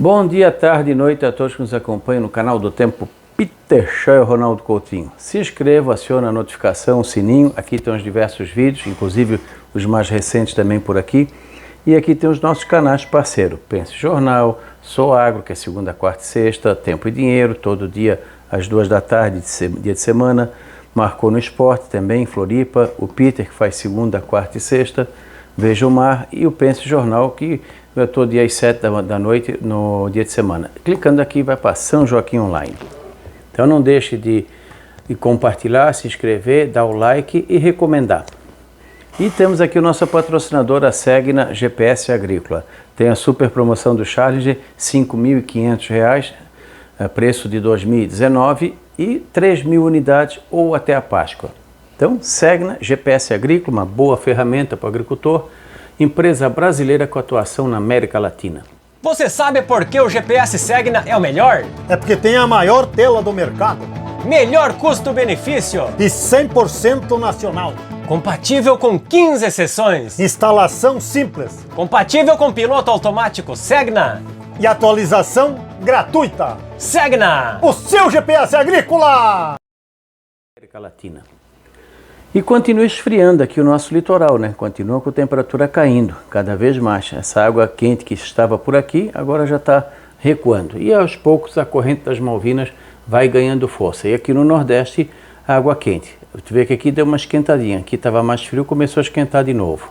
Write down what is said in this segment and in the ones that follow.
Bom dia, tarde e noite a todos que nos acompanham no canal do Tempo Peter Shaw e Ronaldo Coutinho. Se inscreva, acione a notificação, o sininho. Aqui tem os diversos vídeos, inclusive os mais recentes também por aqui. E aqui tem os nossos canais parceiros. Pense Jornal, Sou Agro, que é segunda, quarta e sexta, Tempo e Dinheiro, todo dia às 2 da tarde, dia de semana. Marcou no Esporte também, Floripa. O Peter, que faz segunda, quarta e sexta. Veja o Mar e o Pense Jornal, que eu estou dia às 7 da noite no dia de semana. Clicando aqui vai para São Joaquim Online. Então não deixe de compartilhar, se inscrever, dar o like e recomendar. E temos aqui o nosso patrocinador, a Segna GPS Agrícola. Tem a super promoção do Challenger, R$ 5.500, preço de 2019 e 3.000 unidades ou até a Páscoa. Então, Segna GPS Agrícola, uma boa ferramenta para o agricultor, empresa brasileira com atuação na América Latina. Você sabe por que o GPS Segna é o melhor? É porque tem a maior tela do mercado. Melhor custo-benefício. E 100% nacional. Compatível com 15 seções. Instalação simples. Compatível com piloto automático Segna. E atualização gratuita. Segna! O seu GPS agrícola! América Latina. E continua esfriando aqui o nosso litoral, né? Continua com a temperatura caindo cada vez mais. Essa água quente que estava por aqui agora já está recuando. E aos poucos a corrente das Malvinas vai ganhando força. E aqui no Nordeste, a água quente. Tu vê que aqui deu uma esquentadinha. Aqui estava mais frio, começou a esquentar de novo.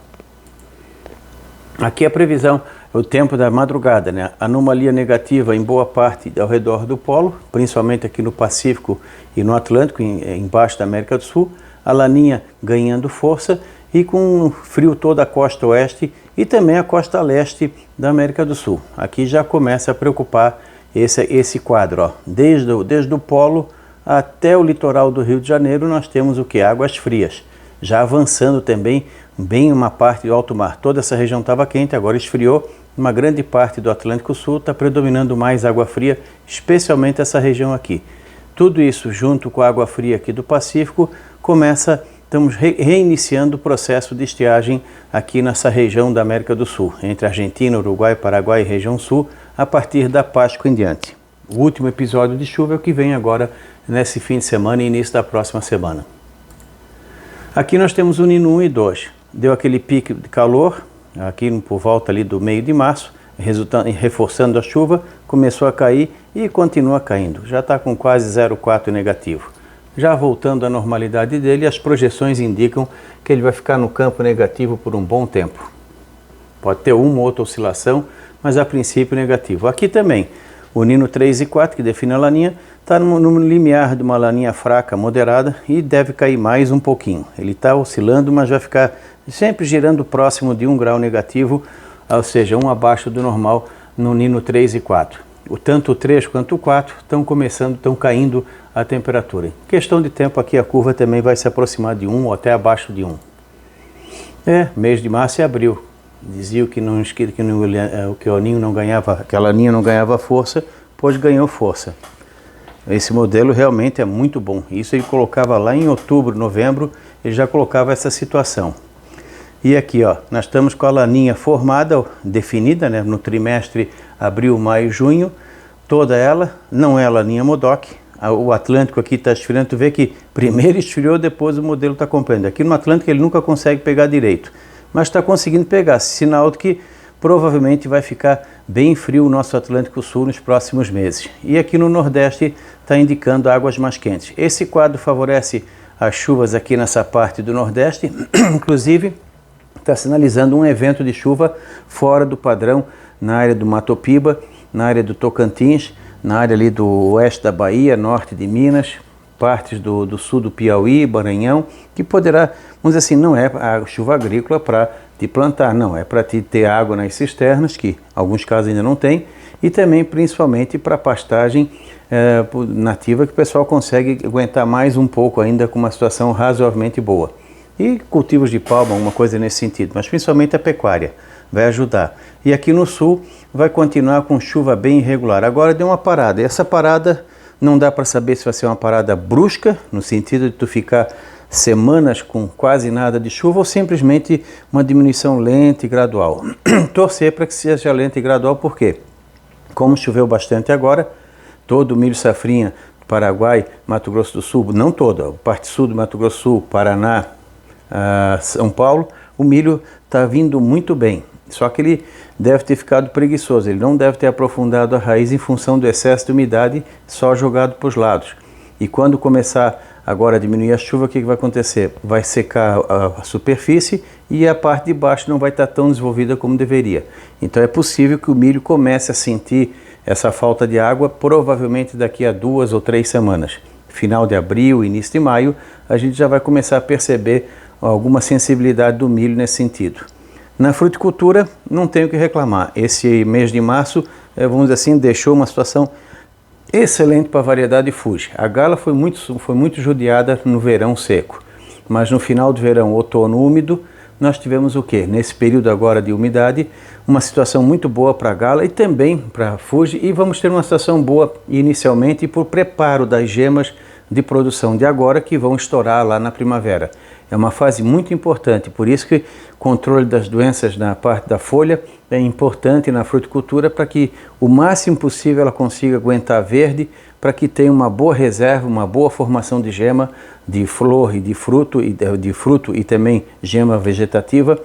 Aqui a previsão, o tempo da madrugada, né? Anomalia negativa em boa parte ao redor do polo, principalmente aqui no Pacífico e no Atlântico, embaixo da América do Sul. A laninha ganhando força e com frio toda a costa oeste e também a costa leste da América do Sul. Aqui já começa a preocupar esse quadro. Ó. Desde o polo até o litoral do Rio de Janeiro nós temos o que? Águas frias. Já avançando também bem uma parte do alto mar. Toda essa região estava quente, agora esfriou. Uma grande parte do Atlântico Sul está predominando mais água fria, especialmente essa região aqui. Tudo isso junto com a água fria aqui do Pacífico, estamos reiniciando o processo de estiagem aqui nessa região da América do Sul, entre Argentina, Uruguai, Paraguai e região sul, a partir da Páscoa em diante. O último episódio de chuva é o que vem agora nesse fim de semana e início da próxima semana. Aqui nós temos o Nino 1 e 2. Deu aquele pico de calor, aqui por volta ali do meio de março, reforçando a chuva, começou a cair e continua caindo. Já está com quase 0,4 negativo. Já voltando à normalidade dele, as projeções indicam que ele vai ficar no campo negativo por um bom tempo. Pode ter uma ou outra oscilação, mas a princípio negativo. Aqui também, o Nino 3 e 4, que define a laninha, está no limiar de uma laninha fraca, moderada, e deve cair mais um pouquinho. Ele está oscilando, mas vai ficar sempre girando próximo de 1 grau negativo, ou seja, um abaixo do normal no Nino 3 e 4. Tanto o 3 quanto o 4 estão caindo a temperatura. Em questão de tempo aqui a curva também vai se aproximar de 1 ou até abaixo de 1. Mês de março e abril. Dizia que o ninho não ganhava, que a laninha não ganhava força, pois ganhou força. Esse modelo realmente é muito bom. Isso ele colocava lá em outubro, novembro, ele já colocava essa situação. E aqui, ó, nós estamos com a laninha formada, definida, né, no trimestre abril, maio, junho, toda ela, não é a laninha Modoc. O Atlântico aqui está esfriando, tu vê que primeiro esfriou, depois o modelo está acompanhando. Aqui no Atlântico ele nunca consegue pegar direito, mas está conseguindo pegar, sinal de que provavelmente vai ficar bem frio o nosso Atlântico Sul nos próximos meses. E aqui no Nordeste está indicando águas mais quentes. Esse quadro favorece as chuvas aqui nessa parte do Nordeste, inclusive está sinalizando um evento de chuva fora do padrão na área do Mato Piba, na área do Tocantins, na área ali do oeste da Bahia, norte de Minas, partes do sul do Piauí, Maranhão, que poderá, vamos dizer assim, não é a chuva agrícola para te plantar, não, é para te ter água nas cisternas, que em alguns casos ainda não tem, e também principalmente para pastagem nativa, que o pessoal consegue aguentar mais um pouco ainda com uma situação razoavelmente boa. E cultivos de palma, uma coisa nesse sentido, mas principalmente a pecuária vai ajudar. E aqui no sul vai continuar com chuva bem irregular. Agora deu uma parada, e essa parada não dá para saber se vai ser uma parada brusca, no sentido de tu ficar semanas com quase nada de chuva, ou simplesmente uma diminuição lenta e gradual. Torcer para que seja lenta e gradual, por quê? Como choveu bastante agora, todo o milho safrinha, Paraguai, Mato Grosso do Sul, não todo, a parte sul do Mato Grosso do Sul, Paraná, São Paulo, o milho está vindo muito bem. Só que ele deve ter ficado preguiçoso, ele não deve ter aprofundado a raiz em função do excesso de umidade só jogado para os lados. E quando começar agora a diminuir a chuva, o que vai acontecer? Vai secar a superfície e a parte de baixo não vai estar tão desenvolvida como deveria. Então é possível que o milho comece a sentir essa falta de água provavelmente daqui a 2 ou 3 semanas. Final de abril, início de maio, a gente já vai começar a perceber alguma sensibilidade do milho nesse sentido. Na fruticultura, não tenho o que reclamar. Esse mês de março, vamos dizer assim, deixou uma situação excelente para a variedade Fuji. A Gala foi muito judiada no verão seco, mas no final do verão, outono úmido, nós tivemos o quê? Nesse período agora de umidade, uma situação muito boa para a Gala e também para a Fuji, e vamos ter uma situação boa inicialmente por preparo das gemas de produção de agora que vão estourar lá na primavera. É uma fase muito importante, por isso que o controle das doenças na parte da folha é importante na fruticultura para que o máximo possível ela consiga aguentar verde, para que tenha uma boa reserva, uma boa formação de gema, de flor e de fruto e também gema vegetativa,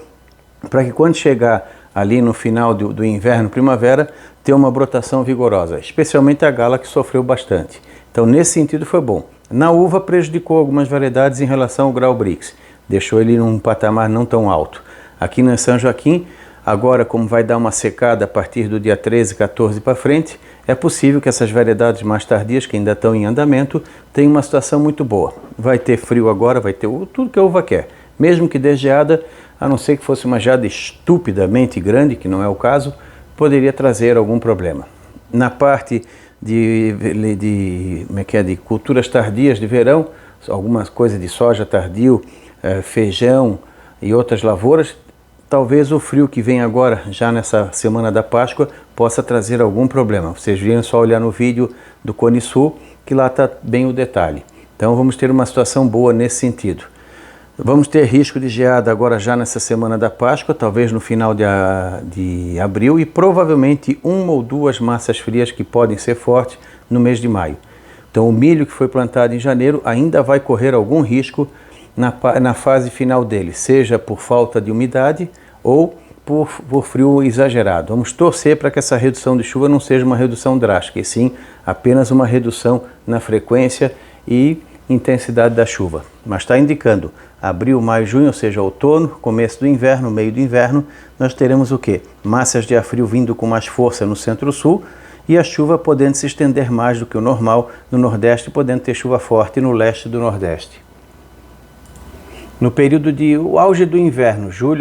para que quando chegar ali no final do inverno, primavera, tenha uma brotação vigorosa, especialmente a Gala que sofreu bastante. Então nesse sentido foi bom. Na uva prejudicou algumas variedades em relação ao grau Brix, deixou ele num patamar não tão alto. Aqui na São Joaquim, agora como vai dar uma secada a partir do dia 13, 14 para frente, é possível que essas variedades mais tardias, que ainda estão em andamento, tenham uma situação muito boa. Vai ter frio agora, vai ter tudo que a uva quer, mesmo que dê geada, a não ser que fosse uma geada estupidamente grande, que não é o caso, poderia trazer algum problema. Na parte de culturas tardias de verão, algumas coisas de soja tardio, feijão e outras lavouras, talvez o frio que vem agora, já nessa semana da Páscoa, possa trazer algum problema. Vocês viram só olhar no vídeo do Cone Sul, que lá está bem o detalhe. Então vamos ter uma situação boa nesse sentido. Vamos ter risco de geada agora já nessa semana da Páscoa, talvez no final de abril, e provavelmente 1 ou 2 massas frias que podem ser fortes no mês de maio. Então o milho que foi plantado em janeiro ainda vai correr algum risco na fase final dele, seja por falta de umidade ou por frio exagerado. Vamos torcer para que essa redução de chuva não seja uma redução drástica, e sim apenas uma redução na frequência e intensidade da chuva. Mas está indicando abril, maio, junho, ou seja, outono, começo do inverno, meio do inverno, nós teremos o quê? Massas de ar frio vindo com mais força no centro-sul e a chuva podendo se estender mais do que o normal no nordeste, podendo ter chuva forte no leste do nordeste. No período o auge do inverno, junho,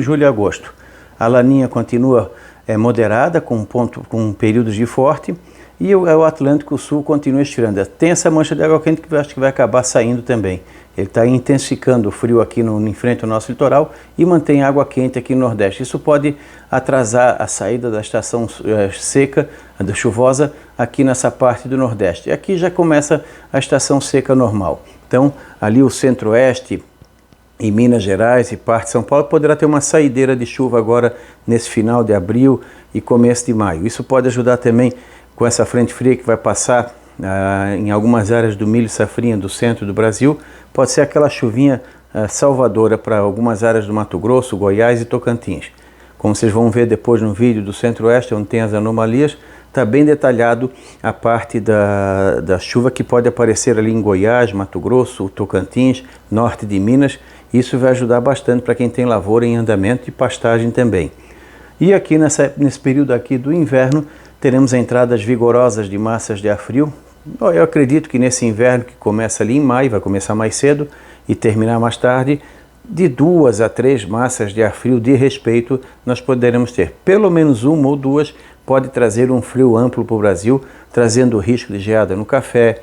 julho e agosto, a laninha continua moderada, com períodos de forte, e o Atlântico Sul continua estirando. Tem essa mancha de água quente que eu acho que vai acabar saindo também. Ele está intensificando o frio aqui em frente ao nosso litoral e mantém água quente aqui no Nordeste. Isso pode atrasar a saída da estação seca, da chuvosa, aqui nessa parte do Nordeste. E aqui já começa a estação seca normal. Então, ali o Centro-Oeste e Minas Gerais e parte de São Paulo poderá ter uma saideira de chuva agora nesse final de abril e começo de maio. Isso pode ajudar também com essa frente fria que vai passar em algumas áreas do milho safrinha do centro do Brasil. Pode ser aquela chuvinha salvadora para algumas áreas do Mato Grosso, Goiás e Tocantins. Como vocês vão ver depois no vídeo do Centro-Oeste, onde tem as anomalias, está bem detalhado a parte da chuva que pode aparecer ali em Goiás, Mato Grosso, Tocantins, norte de Minas. Isso vai ajudar bastante para quem tem lavoura em andamento e pastagem também. E aqui nesse período aqui do inverno, teremos entradas vigorosas de massas de ar frio. Eu acredito que nesse inverno que começa ali em maio, vai começar mais cedo e terminar mais tarde, de 2 a 3 massas de ar frio de respeito nós poderemos ter. Pelo menos 1 ou 2 pode trazer um frio amplo para o Brasil, trazendo o risco de geada no café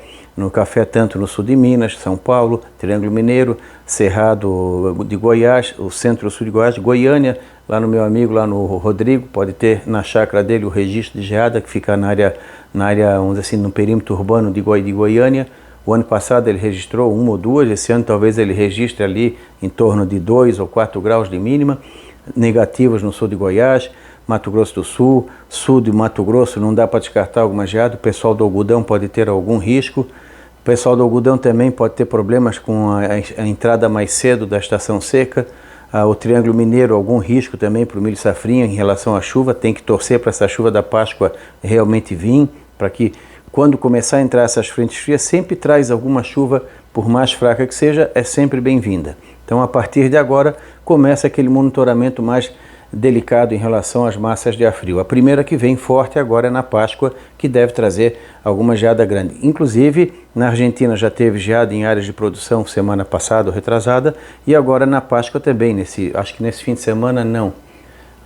tanto no sul de Minas, São Paulo, Triângulo Mineiro, Cerrado de Goiás, o centro-sul de Goiás, Goiânia, lá no meu amigo, lá no Rodrigo, pode ter na chácara dele o registro de geada, que fica na área, vamos dizer assim, no perímetro urbano de Goiânia. O ano passado ele registrou 1 ou 2, esse ano talvez ele registre ali em torno de 2 ou 4 graus de mínima, negativos no sul de Goiás. Mato Grosso do Sul, sul de Mato Grosso, não dá para descartar alguma geada. O pessoal do algodão pode ter algum risco. O pessoal do algodão também pode ter problemas com a entrada mais cedo da estação seca. O Triângulo Mineiro, algum risco também para o milho safrinha em relação à chuva. Tem que torcer para essa chuva da Páscoa realmente vir, para que quando começar a entrar essas frentes frias, sempre traz alguma chuva, por mais fraca que seja, é sempre bem-vinda. Então, a partir de agora, começa aquele monitoramento mais delicado em relação às massas de ar frio. A primeira que vem forte agora é na Páscoa, que deve trazer alguma geada grande. Inclusive, na Argentina já teve geada em áreas de produção semana passada ou retrasada, e agora na Páscoa também, acho que nesse fim de semana não.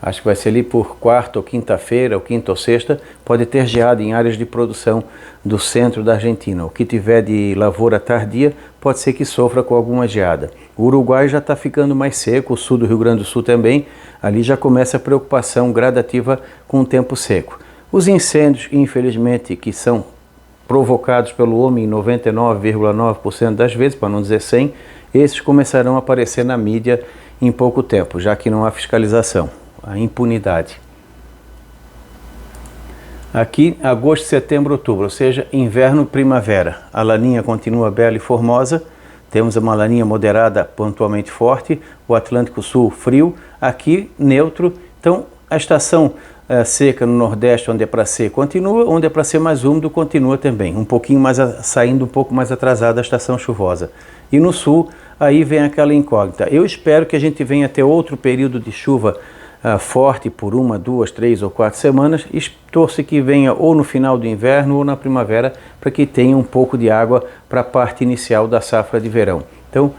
Acho que vai ser ali por quarta ou quinta-feira, ou quinta ou sexta, pode ter geada em áreas de produção do centro da Argentina. O que tiver de lavoura tardia pode ser que sofra com alguma geada. O Uruguai já está ficando mais seco, o sul do Rio Grande do Sul também. Ali já começa a preocupação gradativa com o tempo seco. Os incêndios, infelizmente, que são provocados pelo homem em 99,9% das vezes, para não dizer 100%, esses começarão a aparecer na mídia em pouco tempo, já que não há fiscalização. A impunidade. Aqui, agosto, setembro, outubro, ou seja, inverno, primavera. A laninha continua bela e formosa. Temos uma laninha moderada, pontualmente forte. O Atlântico Sul, frio. Aqui, neutro. Então, a estação seca no Nordeste, onde é para ser, continua. Onde é para ser mais úmido, continua também. Um pouquinho mais, saindo um pouco mais atrasada a estação chuvosa. E no Sul, aí vem aquela incógnita. Eu espero que a gente venha ter outro período de chuva forte por 1, 2, 3 ou 4 semanas, e torce que venha ou no final do inverno ou na primavera, para que tenha um pouco de água para a parte inicial da safra de verão. Então,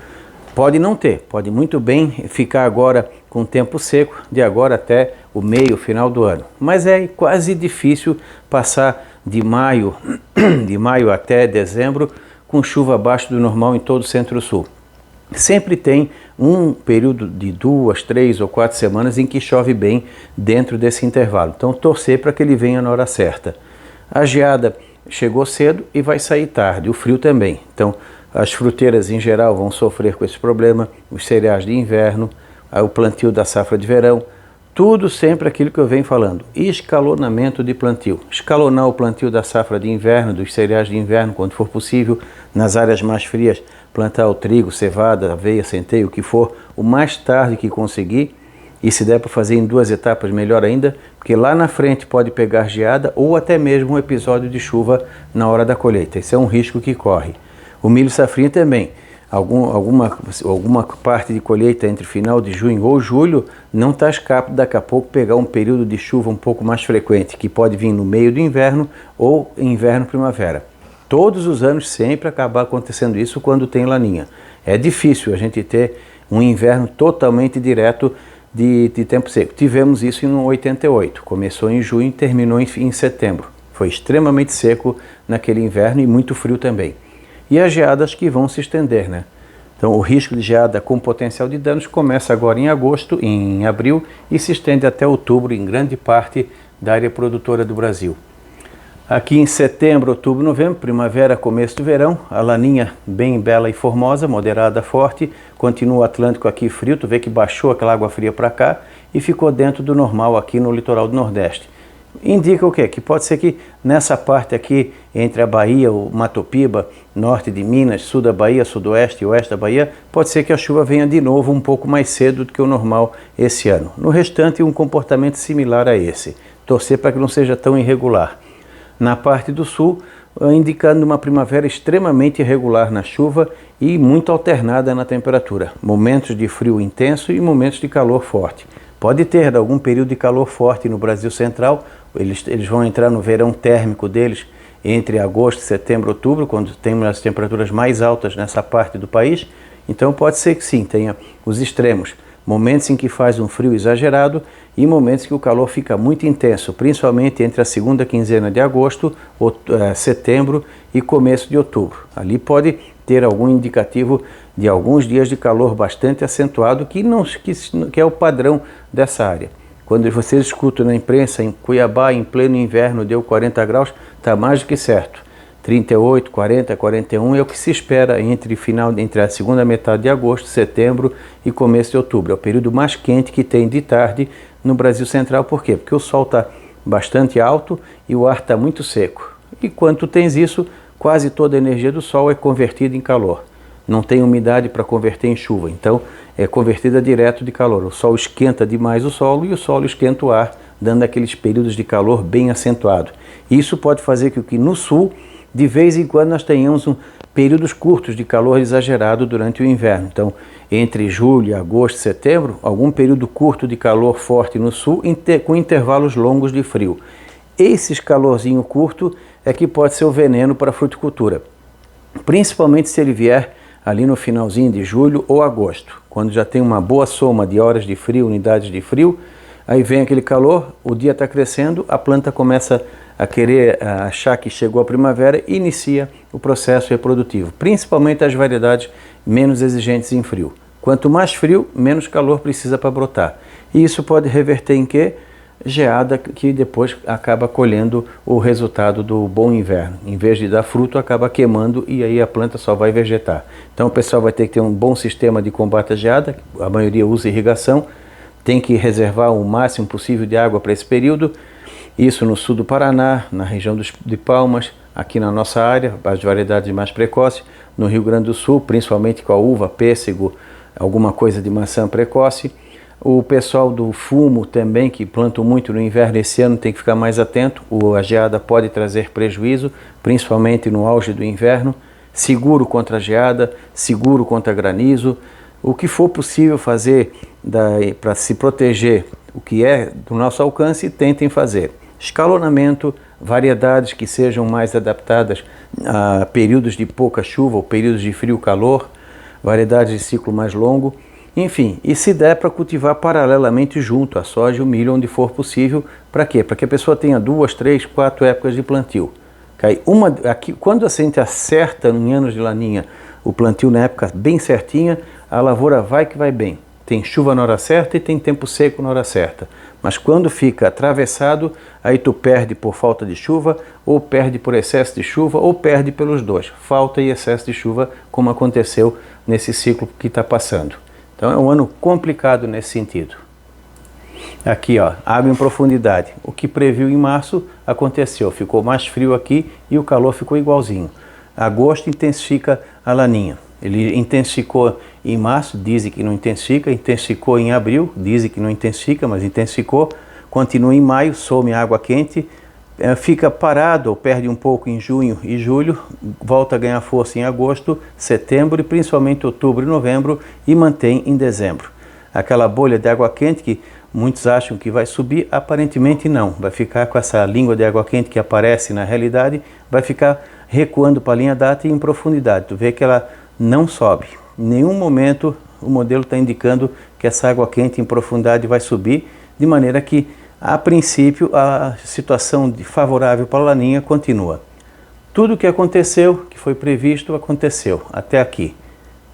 pode não ter, pode muito bem ficar agora com tempo seco, de agora até o meio, final do ano. Mas é quase difícil passar de maio até dezembro com chuva abaixo do normal em todo o Centro-Sul. Sempre tem um período de 2, 3 ou 4 semanas em que chove bem dentro desse intervalo. Então, torcer para que ele venha na hora certa. A geada chegou cedo e vai sair tarde, o frio também. Então, as fruteiras em geral vão sofrer com esse problema, os cereais de inverno, o plantio da safra de verão, tudo sempre aquilo que eu venho falando. Escalonamento de plantio. Escalonar o plantio da safra de inverno, dos cereais de inverno, quando for possível, nas áreas mais frias, plantar o trigo, cevada, aveia, centeio, o que for, o mais tarde que conseguir, e se der para fazer em 2 etapas, melhor ainda, porque lá na frente pode pegar geada ou até mesmo um episódio de chuva na hora da colheita. Esse é um risco que corre. O milho safrinha também. Alguma parte de colheita entre final de junho ou julho não está escape daqui a pouco pegar um período de chuva um pouco mais frequente, que pode vir no meio do inverno ou inverno-primavera. Todos os anos sempre acaba acontecendo isso quando tem laninha. É difícil a gente ter um inverno totalmente direto de tempo seco. Tivemos isso em 88, começou em junho e terminou em setembro. Foi extremamente seco naquele inverno e muito frio também. E as geadas que vão se estender, né? Então o risco de geada com potencial de danos começa agora em agosto, em abril, e se estende até outubro em grande parte da área produtora do Brasil. Aqui em setembro, outubro, novembro, primavera, começo do verão, a laninha bem bela e formosa, moderada, forte, continua o Atlântico aqui frio, tu vê que baixou aquela água fria para cá e ficou dentro do normal aqui no litoral do Nordeste. Indica o quê? Que pode ser que nessa parte aqui, entre a Bahia, o Mato Piba, norte de Minas, sul da Bahia, sudoeste e oeste da Bahia, pode ser que a chuva venha de novo um pouco mais cedo do que o normal esse ano. No restante, um comportamento similar a esse. Torcer para que não seja tão irregular. Na parte do sul, indicando uma primavera extremamente irregular na chuva e muito alternada na temperatura. Momentos de frio intenso e momentos de calor forte. Pode ter algum período de calor forte no Brasil Central, eles vão entrar no verão térmico deles entre agosto, setembro, outubro, quando temos as temperaturas mais altas nessa parte do país. Então pode ser que sim, tenha os extremos. Momentos em que faz um frio exagerado e momentos que o calor fica muito intenso, principalmente entre a segunda quinzena de agosto, setembro e começo de outubro. Ali pode ter algum indicativo de alguns dias de calor bastante acentuado, que é o padrão dessa área. Quando vocês escutam na imprensa, em Cuiabá, em pleno inverno, deu 40 graus, está mais do que certo. 38, 40, 41 é o que se espera entre a segunda metade de agosto, setembro e começo de outubro. É o período mais quente que tem de tarde no Brasil Central. Por quê? Porque o sol está bastante alto e o ar está muito seco. E quando tu tens isso, quase toda a energia do sol é convertida em calor. Não tem umidade para converter em chuva, então é convertida direto de calor. O sol esquenta demais o solo e o solo esquenta o ar, dando aqueles períodos de calor bem acentuado. Isso pode fazer com que no sul, de vez em quando, nós tenhamos períodos curtos de calor exagerado durante o inverno. Então, entre julho, agosto e setembro, algum período curto de calor forte no sul, com intervalos longos de frio. Esses calorzinho curto é que pode ser o veneno para a fruticultura, principalmente se ele vier ali no finalzinho de julho ou agosto, quando já tem uma boa soma de horas de frio, unidades de frio, aí vem aquele calor, o dia está crescendo, a planta começa a querer achar que chegou a primavera e inicia o processo reprodutivo, principalmente as variedades menos exigentes em frio. Quanto mais frio, menos calor precisa para brotar. E isso pode reverter em quê? Geada, que depois acaba colhendo o resultado do bom inverno. Em vez de dar fruto, acaba queimando e aí a planta só vai vegetar. Então o pessoal vai ter que ter um bom sistema de combate à geada, a maioria usa irrigação, tem que reservar o máximo possível de água para esse período. Isso no sul do Paraná, na região de Palmas, aqui na nossa área, as variedades mais precoces, no Rio Grande do Sul, principalmente com a uva, pêssego, alguma coisa de maçã precoce. O pessoal do fumo também, que plantam muito no inverno, esse ano tem que ficar mais atento. A geada pode trazer prejuízo, principalmente no auge do inverno. Seguro contra a geada, seguro contra granizo. O que for possível fazer para se proteger, o que é do nosso alcance, tentem fazer. Escalonamento, variedades que sejam mais adaptadas a períodos de pouca chuva ou períodos de frio-calor, variedades de ciclo mais longo. Enfim, e se der para cultivar paralelamente junto a soja e o milho, onde for possível. Para quê? Para que a pessoa tenha 2, 3, 4 épocas de plantio. Quando a gente acerta em anos de laninha o plantio na época bem certinha, a lavoura vai que vai bem. Tem chuva na hora certa e tem tempo seco na hora certa. Mas quando fica atravessado, aí tu perde por falta de chuva, ou perde por excesso de chuva, ou perde pelos dois. Falta e excesso de chuva, como aconteceu nesse ciclo que está passando. Então é um ano complicado nesse sentido. Aqui, ó, água em profundidade. O que previu em março aconteceu. Ficou mais frio aqui e o calor ficou igualzinho. Agosto intensifica a laninha. Ele intensificou em março, dizem que não intensifica. Intensificou em abril, dizem que não intensifica, mas intensificou. Continua em maio, some água quente. Fica parado ou perde um pouco em junho e julho, volta a ganhar força em agosto, setembro e principalmente outubro e novembro e mantém em dezembro. Aquela bolha de água quente que muitos acham que vai subir, aparentemente não. Vai ficar com essa língua de água quente que aparece na realidade, vai ficar recuando para a linha data e em profundidade. Tu vê que ela não sobe. Em nenhum momento o modelo está indicando que essa água quente em profundidade vai subir, de maneira que a princípio, a situação favorável para a laninha continua. Tudo o que aconteceu, que foi previsto, aconteceu até aqui.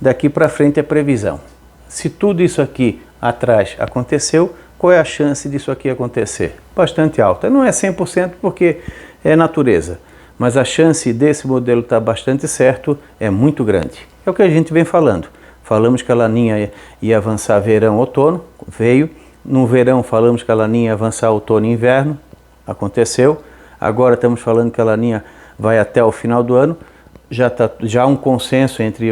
Daqui para frente é previsão. Se tudo isso aqui atrás aconteceu, qual é a chance disso aqui acontecer? Bastante alta. Não é 100% porque é natureza, mas a chance desse modelo estar bastante certo é muito grande. É o que a gente vem falando. Falamos que a laninha ia avançar verão, outono, veio. No verão falamos que a laninha ia avançar outono e inverno, aconteceu. Agora estamos falando que a laninha vai até o final do ano. Já há um consenso entre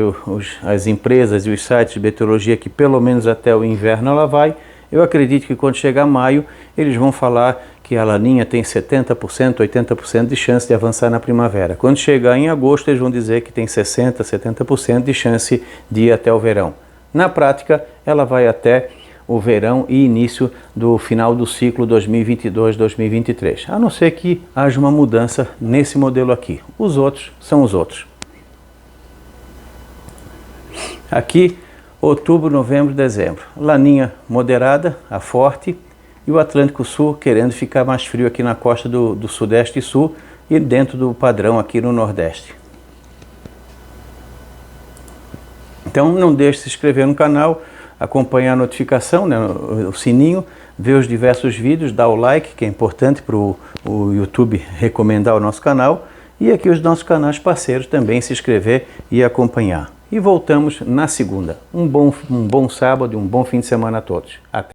as empresas e os sites de meteorologia que pelo menos até o inverno ela vai. Eu acredito que quando chegar maio, eles vão falar que a laninha tem 70%, 80% de chance de avançar na primavera. Quando chegar em agosto, eles vão dizer que tem 60%, 70% de chance de ir até o verão. Na prática, ela vai até o verão e início do final do ciclo 2022-2023, a não ser que haja uma mudança nesse modelo aqui. Os outros são os outros. Aqui, outubro, novembro, dezembro. Laninha moderada, a forte, e o Atlântico Sul querendo ficar mais frio aqui na costa do Sudeste e Sul e dentro do padrão aqui no Nordeste. Então não deixe de se inscrever no canal, acompanhar a notificação, né, o sininho, ver os diversos vídeos, dar o like, que é importante para o YouTube recomendar o nosso canal, E aqui os nossos canais parceiros também se inscrever e acompanhar. E voltamos na segunda. Um bom sábado e um bom fim de semana a todos. Até.